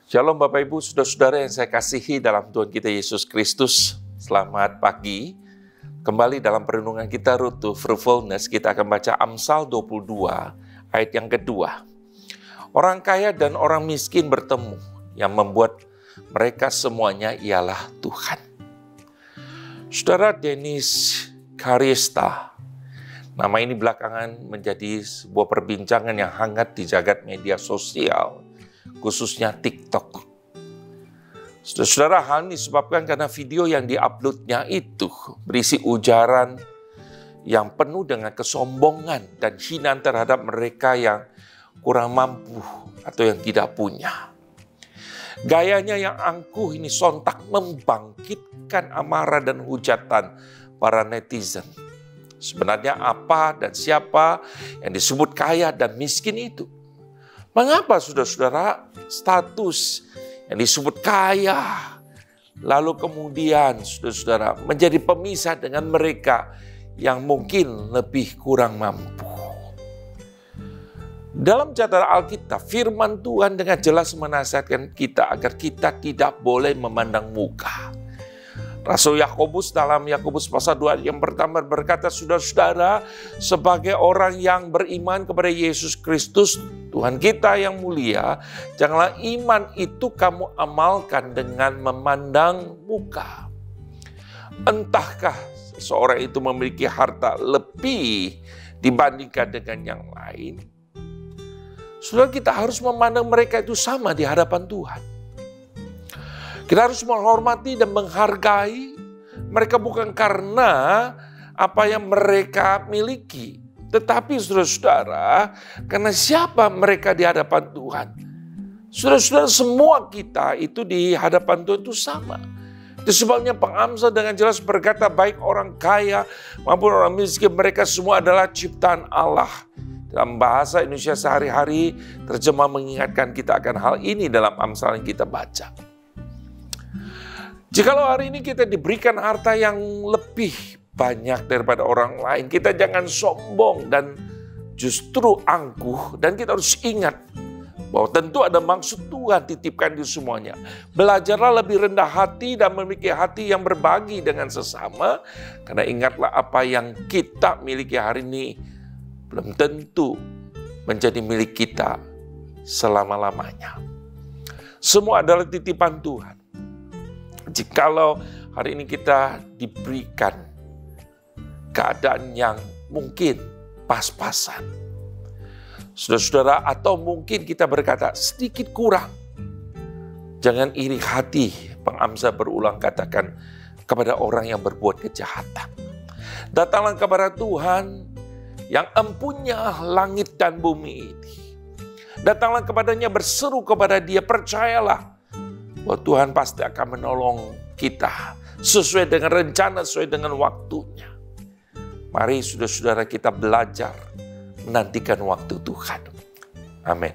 Shalom Bapak Ibu, saudara-saudara yang saya kasihi dalam Tuhan kita Yesus Kristus. Selamat pagi. Kembali dalam perenungan kita Road to Fruitfulness, kita akan baca Amsal 22 ayat yang kedua. Orang kaya dan orang miskin bertemu, yang membuat mereka semuanya ialah Tuhan. Saudara Dennis Karysta, nama ini belakangan menjadi sebuah perbincangan yang hangat di jagat media sosial, khususnya TikTok. Saudara, hal ini disebabkan karena video yang diuploadnya itu berisi ujaran yang penuh dengan kesombongan dan hinaan terhadap mereka yang kurang mampu atau yang tidak punya. Gayanya yang angkuh ini sontak membangkitkan amarah dan hujatan para netizen. Sebenarnya apa dan siapa yang disebut kaya dan miskin itu? Mengapa saudara-saudara status yang disebut kaya lalu kemudian saudara-saudara menjadi pemisah dengan mereka yang mungkin lebih kurang mampu? Dalam catatan Alkitab, firman Tuhan dengan jelas menasihatkan kita agar kita tidak boleh memandang muka. Rasul Yakobus dalam Yakobus pasal 2 yang pertama berkata, saudara-saudara, sebagai orang yang beriman kepada Yesus Kristus, Tuhan kita yang mulia, janganlah iman itu kamu amalkan dengan memandang muka. Entahkah seseorang itu memiliki harta lebih dibandingkan dengan yang lain? Saudara, kita harus memandang mereka itu sama di hadapan Tuhan. Kita harus menghormati dan menghargai mereka bukan karena apa yang mereka miliki, tetapi saudara-saudara, karena siapa mereka di hadapan Tuhan. Saudara-saudara, semua kita itu di hadapan Tuhan itu sama. Itu sebabnya pengamsal dengan jelas berkata, baik orang kaya maupun orang miskin, mereka semua adalah ciptaan Allah. Dalam bahasa Indonesia sehari-hari, terjemah mengingatkan kita akan hal ini dalam Amsal yang kita baca. Jikalau hari ini kita diberikan harta yang lebih banyak daripada orang lain, kita jangan sombong dan justru angkuh. Dan kita harus ingat bahwa tentu ada maksud Tuhan titipkan di semuanya. Belajarlah lebih rendah hati dan memiliki hati yang berbagi dengan sesama. Karena ingatlah apa yang kita miliki hari ini belum tentu menjadi milik kita selama-lamanya. Semua adalah titipan Tuhan. Jikalau hari ini kita diberikan keadaan yang mungkin pas-pasan, saudara-saudara, atau mungkin kita berkata sedikit kurang, jangan iri hati. Pengamsal berulang katakan kepada orang yang berbuat kejahatan, datanglah kepada Tuhan yang empunya langit dan bumi ini. Datanglah kepadanya, berseru kepada Dia, percayalah bahwa Tuhan pasti akan menolong kita sesuai dengan rencana, sesuai dengan waktunya. Mari saudara-saudara kita belajar menantikan waktu Tuhan. Amin.